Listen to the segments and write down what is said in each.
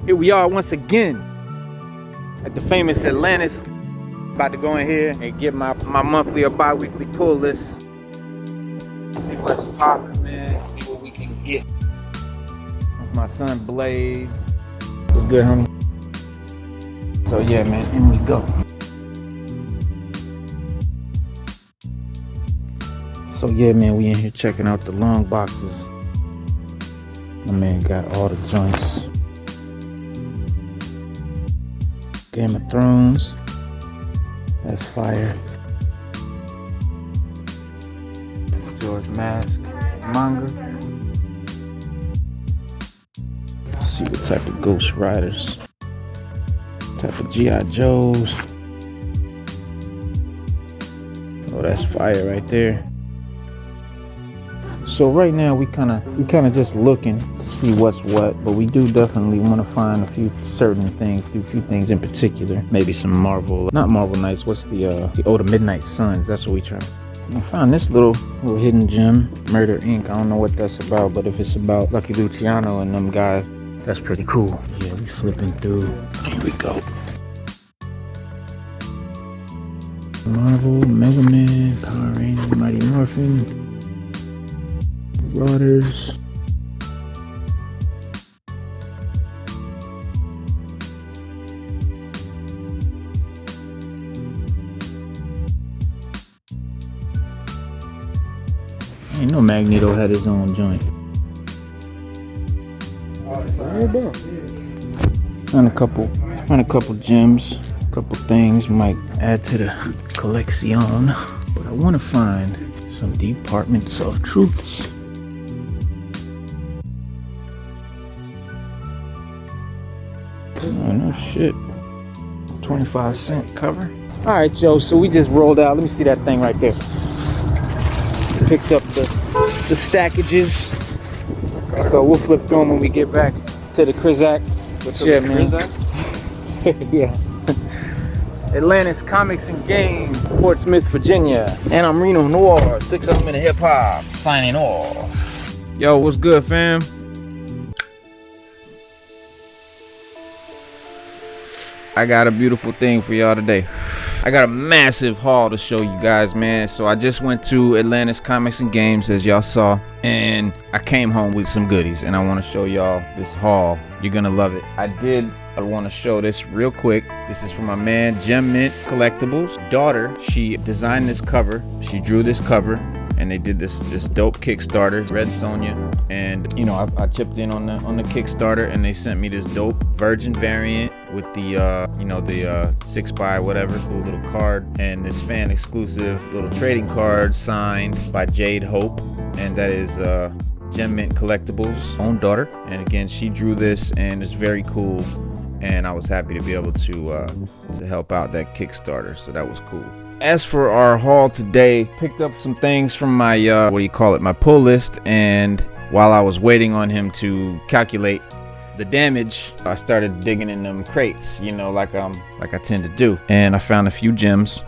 Here we are once again at the famous Atlantis. About to go in here and get my monthly or bi-weekly pull list. See what's popping, man. See what we can get. That's my son Blaze. What's good, homie? So yeah, man, in we go. So yeah, man, we in here checking out the long boxes. My man got all the joints. Game of Thrones. That's fire. George Mask manga. Let's see what type of Ghost Riders. Type of G.I. Joes. Oh, that's fire right there. So right now we kind of just looking to see what's what, but we do definitely want to find a few certain things, a few things in particular. Maybe some Marvel, not Marvel Knights. What's the Midnight Suns? That's what we try. I found this little hidden gem, Murder Inc. I don't know what that's about, but if it's about Lucky Luciano and them guys, that's pretty cool. Yeah, we flipping through. Here we go. Marvel, Mega Man, Power Rangers, Mighty Morphin. Marauders. Ain't no Magneto had his own joint. Found a couple gems, a couple things might add to the collection, but I want to find some departments of truths. Oh, no shit. 25-cent cover. All right, yo, so we just rolled out. Let me see that thing right there. Picked up the stackages. So we'll flip through them when we get back to the Crusac. But yeah, man. Yeah. Atlantis Comics and Games, Portsmouth, Virginia. And I'm Reno Noir, 6 Element Hip Hop, signing off. Yo, what's good, fam? I got a beautiful thing for y'all today. I got a massive haul to show you guys, man. So I just went to Atlantis Comics and Games, as y'all saw, and I came home with some goodies, and I want to show y'all this haul. You're gonna love it. I want to show this real quick. This is from my man Gem Mint Collectibles daughter. She designed this cover. She drew this cover, and they did this dope Kickstarter, Red Sonja, and you know I chipped in on the Kickstarter, and they sent me this dope Virgin variant with the 6x whatever cool little card, and this fan exclusive little trading card signed by Jade Hope, and that is Gem Mint Collectibles' own daughter. And again, she drew this, and it's very cool, and I was happy to be able to help out that Kickstarter, so that was cool. As for our haul today, picked up some things from my my pull list, and while I was waiting on him to calculate the damage, I started digging in them crates, you know, like I tend to do, and I found a few gems,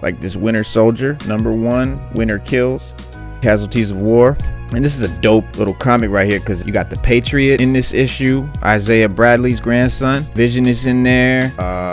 like this Winter Soldier #1, Winter Kills, Casualties of War. And this is a dope little comic right here, because you got the Patriot in this issue, Isaiah Bradley's grandson, Vision is in there,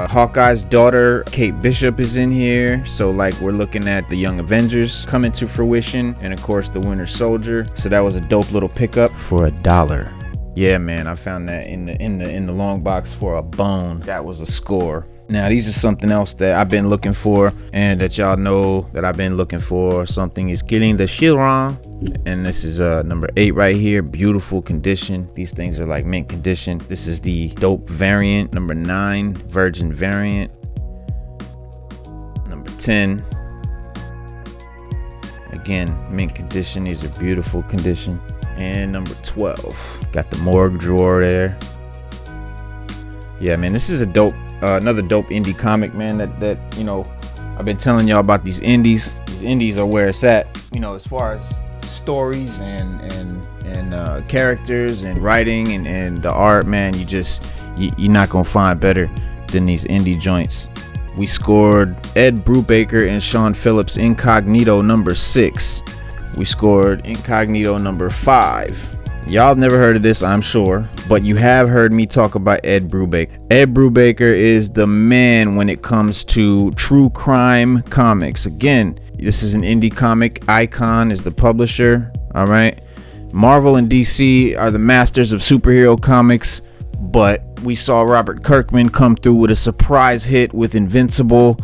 Hawkeye's daughter, Kate Bishop, is in here. So like we're looking at the Young Avengers coming to fruition, and of course the Winter Soldier. So that was a dope little pickup for $1. Yeah, man, I found that in the long box for a bone. That was a score. Now these are something else that I've been looking for, and that y'all know that I've been looking for. Something is getting the Chiron, and this is number 8 right here. Beautiful condition. These things are like mint condition. This is the dope variant, number 9, Virgin variant. Number 10, again, mint condition. These are beautiful condition. And number 12, got the morgue drawer there. Yeah, man, this is a dope another dope indie comic, man, that you know, I've been telling y'all about these indies. These indies are where it's at, you know, as far as stories and characters and writing and the art, man. You're not gonna find better than these indie joints. We scored Ed Brubaker and Sean Phillips Incognito #6. We scored Incognito #5. Y'all have never heard of this, I'm sure, but you have heard me talk about Ed Brubaker. Ed Brubaker is the man when it comes to true crime comics. Again, this is an indie comic. Icon is the publisher. All right. Marvel and DC are the masters of superhero comics, but we saw Robert Kirkman come through with a surprise hit with Invincible.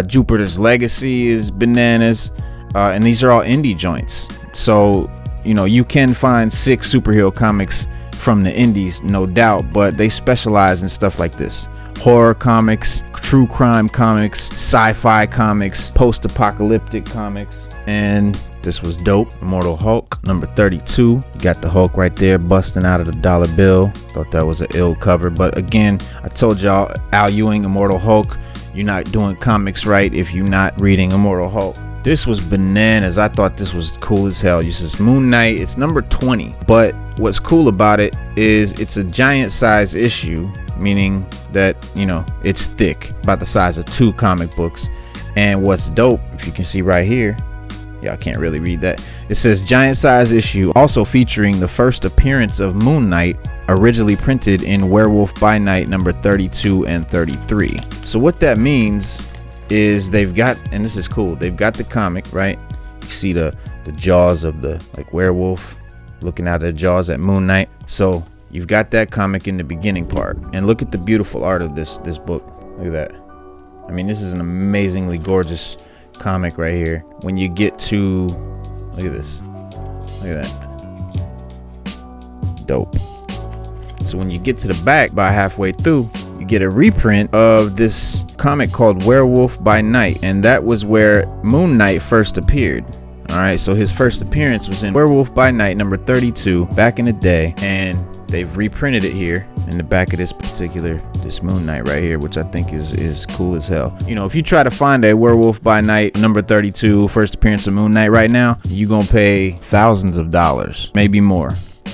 Jupiter's Legacy is bananas, and these are all indie joints. So, you know, you can find 6 superhero comics from the indies, no doubt, but they specialize in stuff like this: horror comics, true crime comics, sci-fi comics, post-apocalyptic comics. And this was dope. Immortal Hulk number 32. You got the Hulk right there busting out of the dollar bill. Thought that was an ill cover, but again, I told y'all, Al Ewing, Immortal Hulk, you're not doing comics right if you're not reading Immortal Hulk. This was bananas. I thought this was cool as hell. This is Moon Knight. It's number 20, but what's cool about it is it's a giant size issue, meaning that, you know, it's thick, about the size of 2 comic books. And what's dope, if you can see right here, y'all can't really read that, it says giant size issue, also featuring the first appearance of Moon Knight, originally printed in Werewolf by Night number 32 and 33. So what that means is they've got, and this is cool, they've got the comic, right? You see the jaws of the like werewolf looking out of the jaws at Moon Knight. So you've got that comic in the beginning part, and look at the beautiful art of this book. Look at that. I mean, this is an amazingly gorgeous comic right here. When you get to, look at this, look at that, dope. So when you get to the back, about halfway through, you get a reprint of this comic called Werewolf by Night, and that was where Moon Knight first appeared. All right, so his first appearance was in Werewolf by Night number 32 back in the day, and they've reprinted it here in the back of this Moon Knight right here, which I think is cool as hell. You know, if you try to find a Werewolf by Night number 32 first appearance of Moon Knight right now, you gonna pay thousands of dollars, maybe more,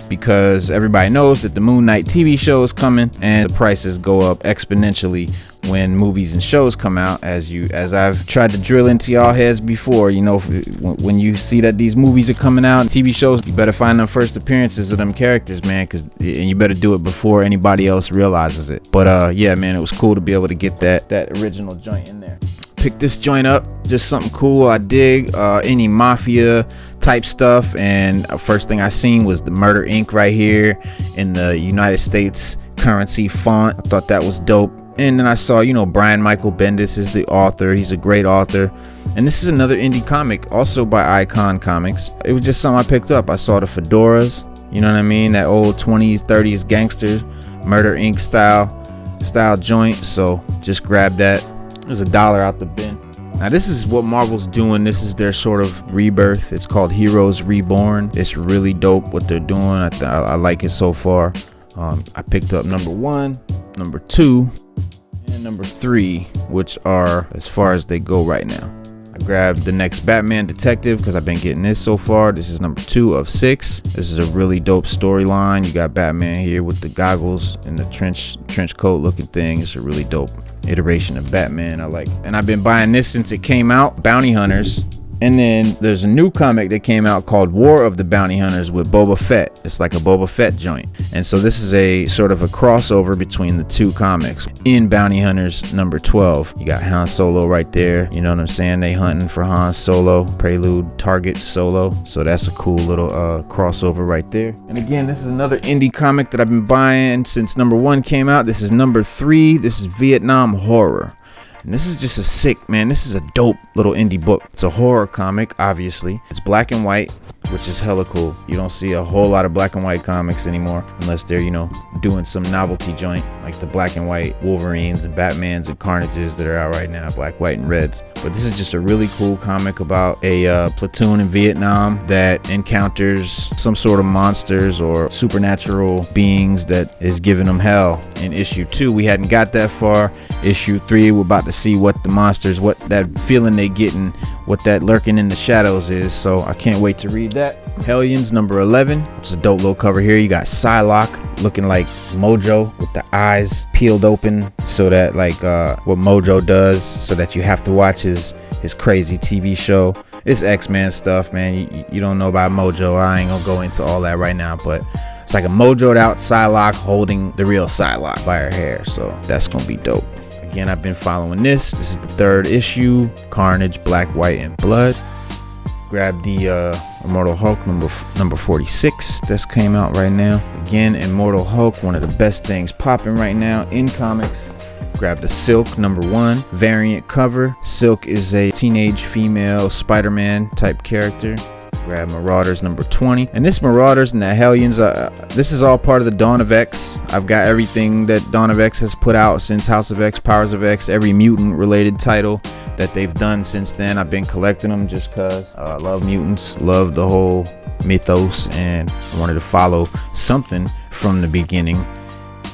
because everybody knows that the Moon Knight TV show is coming, and the prices go up exponentially when movies and shows come out. As I've tried to drill into y'all heads before, you know, when you see that these movies are coming out and TV shows, you better find them first appearances of them characters, man, and you better do it before anybody else realizes it. But yeah, man, it was cool to be able to get that original joint in there. Pick this joint up, just something cool. I dig any mafia type stuff, and first thing I seen was the Murder Inc. right here in the United States currency font. I thought that was dope. And then I saw, you know, Brian Michael Bendis is the author. He's a great author. And this is another indie comic, also by Icon Comics. It was just something I picked up. I saw the fedoras, you know what I mean? That old 20s, 30s gangster Murder Inc. style joint. So just grabbed that. It was $1 out the bin. Now this is what Marvel's doing. This is their sort of rebirth. It's called Heroes Reborn. It's really dope what they're doing. I like it so far. I picked up number 1, number 2, and number 3, which are as far as they go right now. I grabbed the next Batman Detective because I've been getting this so far. This is number 2 of 6. This is a really dope storyline. You got Batman here with the goggles and the trench coat looking thing. It's a really dope iteration of Batman. I like it. And I've been buying this since it came out, Bounty Hunters. And then there's a new comic that came out called War of the Bounty Hunters with Boba Fett. It's like a Boba Fett joint. And so this is a sort of a crossover between the 2 comics. In Bounty Hunters number 12, you got Han Solo right there. You know what I'm saying? They hunting for Han Solo. Prelude targets Solo. So that's a cool little crossover right there. And again, this is another indie comic that I've been buying since number 1 came out. This is number 3. This is Vietnam Horror. And this is just a sick, man, this is a dope little indie book. It's a horror comic, obviously. It's black and white, which is hella cool. You don't see a whole lot of black and white comics anymore, unless they're, you know, doing some novelty joint, like the black and white Wolverines and Batmans and Carnages that are out right now, black, white, and reds. But this is just a really cool comic about a platoon in Vietnam that encounters some sort of monsters or supernatural beings that is giving them hell. In issue 2, we hadn't got that far. Issue 3, we're about to see what the monsters, what that feeling they getting, what that lurking in the shadows is. So I can't wait to read that. Hellions number 11. It's a dope little cover here. You got Psylocke looking like Mojo with the eyes peeled open, so that like what Mojo does, so that you have to watch his crazy TV show. It's X-Men stuff, man. You don't know about Mojo. I ain't gonna go into all that right now, but it's like a Mojo'd out Psylocke holding the real Psylocke by her hair, so that's gonna be dope. Again, I've been following this. This is the 3rd issue, Carnage, Black, White, and Blood. Grab the Immortal Hulk number 46. This came out right now. Again, Immortal Hulk, one of the best things popping right now in comics. Grab the Silk number 1 variant cover. Silk is a teenage female Spider-Man type character. Grab Marauders number 20. And this Marauders and the Hellions, this is all part of the Dawn of X. I've got everything that Dawn of X has put out since House of X, Powers of X, every mutant related title that they've done since then. I've been collecting them just because I love mutants, love the whole mythos, and I wanted to follow something from the beginning.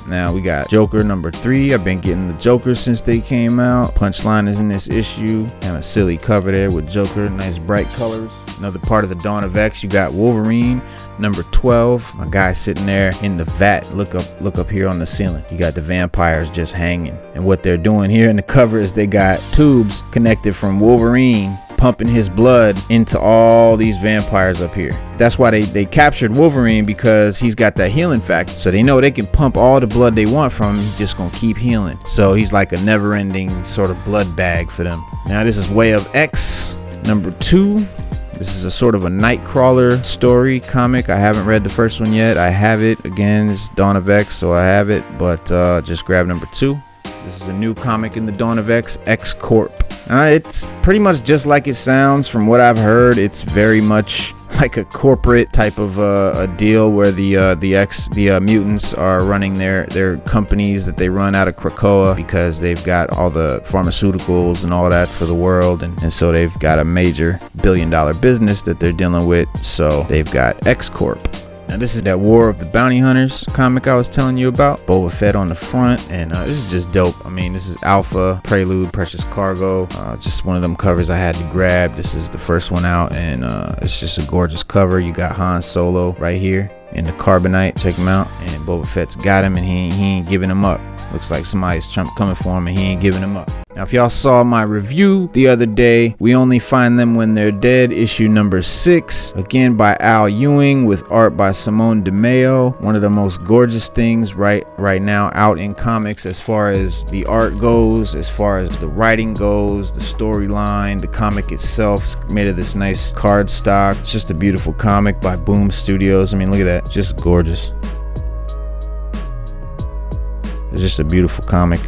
Now we got Joker number 3. I've been getting the Joker since they came out. Punchline is in this issue. Kind of silly cover there with Joker, nice bright colors. Another part of the Dawn of X, you got Wolverine number 12. My guy sitting there in the vat. Look up here on the ceiling. You got the vampires just hanging, and what they're doing here in the cover is they got tubes connected from Wolverine pumping his blood into all these vampires up here. That's why they captured Wolverine, because he's got that healing factor. So they know they can pump all the blood they want from him. He's just gonna keep healing. So he's like a never-ending sort of blood bag for them. Now this is Way of X number 2. This is a sort of a Nightcrawler story comic. I haven't read the first one yet. I have it. Again, it's Dawn of X, so I have it. But just grab number 2. This is a new comic in the Dawn of X, X Corp. It's pretty much just like it sounds. From what I've heard, it's very much like a corporate type of a deal where the mutants are running their companies that they run out of Krakoa, because they've got all the pharmaceuticals and all that for the world, and so they've got a major billion-dollar business that they're dealing with. So they've got X Corp. Now this is that War of the Bounty Hunters comic I was telling you about. Boba Fett on the front, and this is just dope. I mean, this is Alpha, Prelude, Precious Cargo. Just one of them covers I had to grab. This is the first one out, and it's just a gorgeous cover. You got Han Solo right here in the Carbonite. Check him out. And Boba Fett's got him, and he ain't giving him up. Looks like somebody's coming for him, and he ain't giving him up. Now, if y'all saw my review the other day, We Only Find Them When They're Dead, issue number 6, again by Al Ewing with art by Simone DeMeo. One of the most gorgeous things right now out in comics, as far as the art goes, as far as the writing goes, the storyline, the comic itself is made of this nice cardstock. It's just a beautiful comic by Boom Studios. I mean, look at that, just gorgeous. It's just a beautiful comic.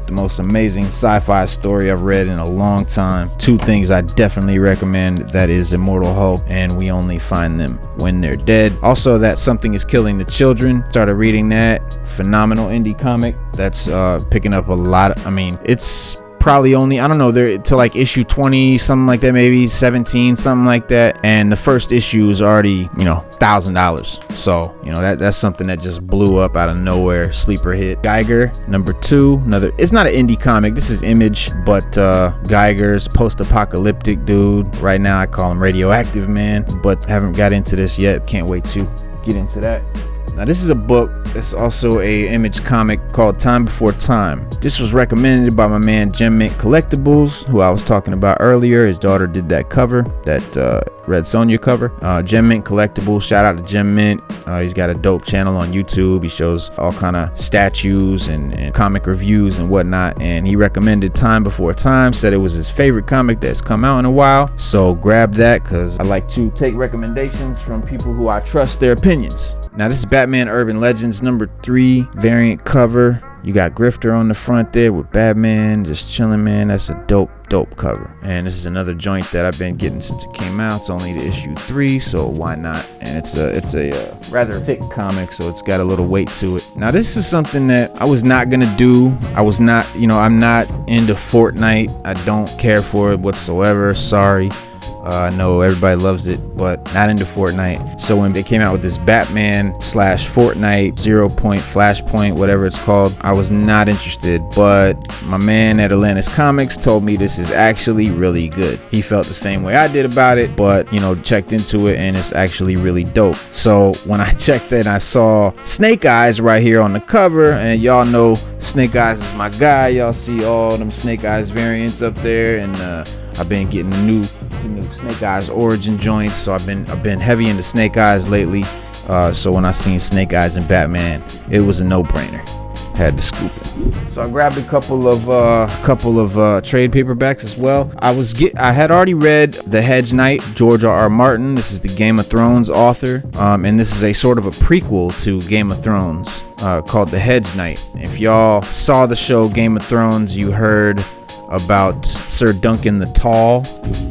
The most amazing sci-fi story I've read in a long time. 2 things I definitely recommend. That is Immortal Hulk and We Only Find Them When They're Dead. Also, that Something Is Killing the Children. Started reading that. Phenomenal indie comic. That's picking up a lot. I mean, it's probably only, I don't know, they're to like issue 20, something like that, maybe 17, something like that, and the first issue is already, $1,000. So that's something that just blew up out of nowhere. Sleeper hit. Geiger number 2, another, it's not an indie comic, this is Image, but Geiger's post-apocalyptic dude. Right now I call him Radioactive Man, but haven't got into this yet. Can't wait to get into that. Now this is a book. It's also a Image comic called Time Before Time. This was recommended by my man Gem Mint Collectibles, who I was talking about earlier. His daughter did that cover, that Red Sonja cover. Gem Mint Collectibles, shout out to Gem Mint. He's got a dope channel on YouTube. He shows all kind of statues and comic reviews and whatnot, and he recommended Time Before Time, said it was his favorite comic that's come out in a while. So grab that, because I like to take recommendations from people who I trust their opinions. Now this is Batman Urban Legends number 3 variant cover. You got Grifter on the front there with Batman just chilling, man. That's a dope cover. And this is another joint that I've been getting since it came out. It's only the issue 3, so why not? And it's a rather thick comic, so it's got a little weight to it. Now this is something that I was not gonna do. I was not, I'm not into Fortnite. I don't care for it whatsoever. Sorry. I know everybody loves it, but not into Fortnite. So when they came out with this Batman / Fortnite 0 Point Flashpoint, whatever it's called, I was not interested. But my man at Atlantis Comics told me this is actually really good. He felt the same way I did about it, but checked into it, and it's actually really dope. So when I checked it, I saw Snake Eyes right here on the cover, and y'all know Snake Eyes is my guy. Y'all see all them Snake Eyes variants up there, and I've been getting new the new Snake Eyes origin joints. So I've been heavy into Snake Eyes lately. So when I seen Snake Eyes and Batman, it was a no-brainer. Had to scoop it. So I grabbed a couple of trade paperbacks as well. I had already read The Hedge Knight, George R.R. Martin. This is the Game of Thrones author, and this is a sort of a prequel to Game of Thrones called The Hedge Knight. If y'all saw the show Game of Thrones, you heard about Sir Duncan the Tall.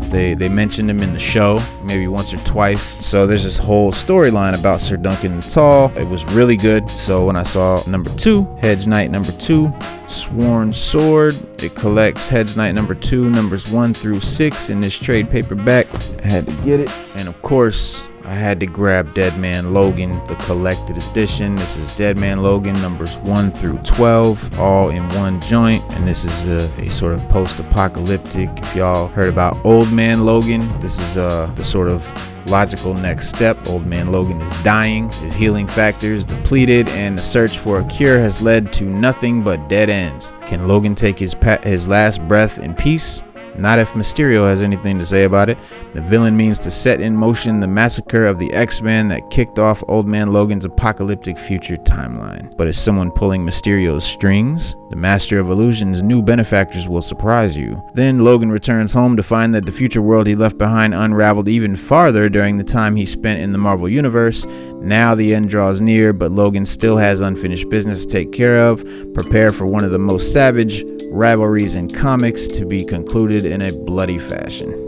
They mentioned him in the show maybe once or twice. So there's this whole storyline about Sir Duncan the Tall. It was really good. So when I saw number 2, Hedge Knight number 2, Sworn Sword, it collects Hedge Knight number 2, numbers 1 through 6 in this trade paperback. I had to get it. And of course, I had to grab Dead Man Logan, the collected edition. This is Dead Man Logan numbers 1 through 12, all in one joint. And this is a sort of post-apocalyptic. If y'all heard about Old Man Logan, this is the sort of logical next step. Old Man Logan is dying, his healing factors depleted, and the search for a cure has led to nothing but dead ends. Can Logan take his last breath in peace? Not if Mysterio has anything to say about it. The villain means to set in motion the massacre of the X-Men that kicked off Old Man Logan's apocalyptic future timeline. But is someone pulling Mysterio's strings? The Master of Illusion's new benefactors will surprise you. Then Logan returns home to find that the future world he left behind unraveled even farther during the time he spent in the Marvel Universe. Now the end draws near, but Logan still has unfinished business to take care of. Prepare for one of the most savage rivalries in comics to be concluded in a bloody fashion.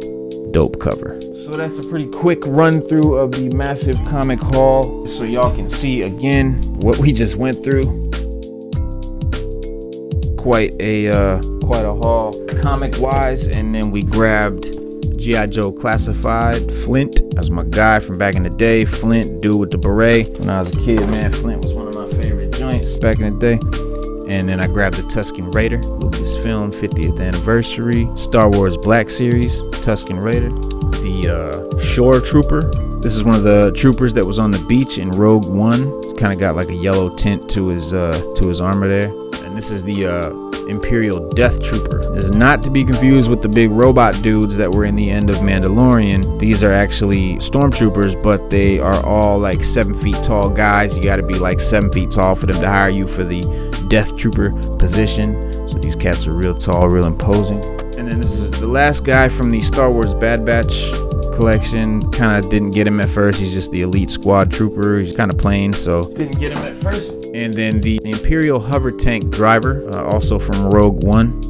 Dope cover. So that's a pretty quick run through of the massive comic haul, so y'all can see again what we just went through. Quite a haul comic wise. And then we grabbed G.I. Joe Classified, Flint. That's my guy from back in the day. Flint, dude with the beret. When I was a kid, man, Flint was one of my favorite joints back in the day. And then I grabbed the Tusken Raider, Lucasfilm 50th anniversary, Star Wars Black Series, Tusken Raider. The Shore Trooper. This is one of the troopers that was on the beach in Rogue One. It's kind of got like a yellow tint to his armor there. And this is the Imperial Death Trooper. This is not to be confused with the big robot dudes that were in the end of Mandalorian. These are actually stormtroopers, but they are all like 7 feet tall guys. You got to be like 7 feet tall for them to hire you for the Death Trooper position. So these cats are real tall, real imposing. And then this is the last guy from the Star Wars Bad Batch collection. Kind of didn't get him at first. He's just the elite squad trooper. He's kind of plain, so didn't get him at first. And then the Imperial Hover Tank Driver, also from Rogue One.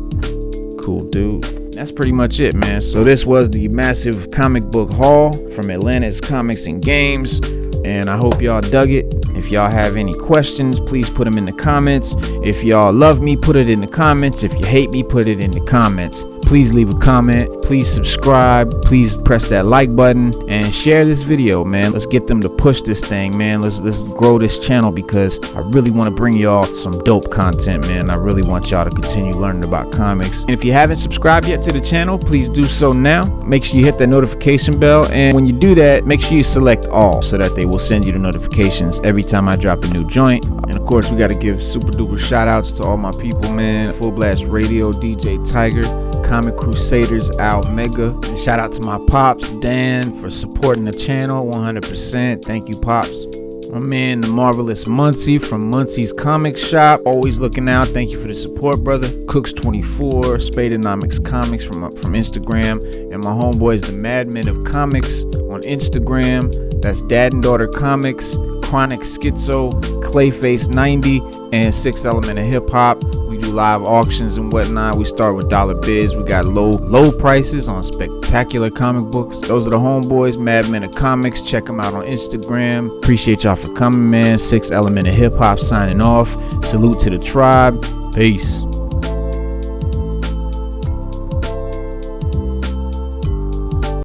Cool dude. That's pretty much it, man. So this was the massive comic book haul from Atlantis Comics and Games, and I hope y'all dug it. If y'all have any questions, please put them in the comments. If y'all love me, put it in the comments. If you hate me, put it in the comments. Please leave a comment. Please subscribe. Please press that like button and share this video, man. Let's get them to push this thing, man. Let's grow this channel, because I really want to bring y'all some dope content, man. I really want y'all to continue learning about comics. And if you haven't subscribed yet to the channel, please do so now. Make sure you hit that notification bell, and when you do that, make sure you select all so that they will send you the notifications every time I drop a new joint. And of course, we got to give super duper shout outs to all my people, man. Full Blast Radio, DJ Tiger, Comic Crusaders, Al Mega. And shout out to my pops, Dan, for supporting the channel 100%. Thank you, pops. My man, the marvelous Muncie from Muncie's Comic Shop, always looking out. Thank you for the support, brother. Cooks24, Spadenomics Comics from Instagram, and my homeboys, the Madmen of Comics on Instagram. That's Dad and Daughter Comics, Chronic Schizo, Clayface 90, and 6 Element of Hip Hop. We do live auctions and whatnot. We start with dollar bids. We got low prices on spectacular comic books. Those are the homeboys, Madmen of Comics. Check them out on Instagram. Appreciate y'all for coming, man. 6 Element of Hip Hop signing off. Salute to the tribe. Peace.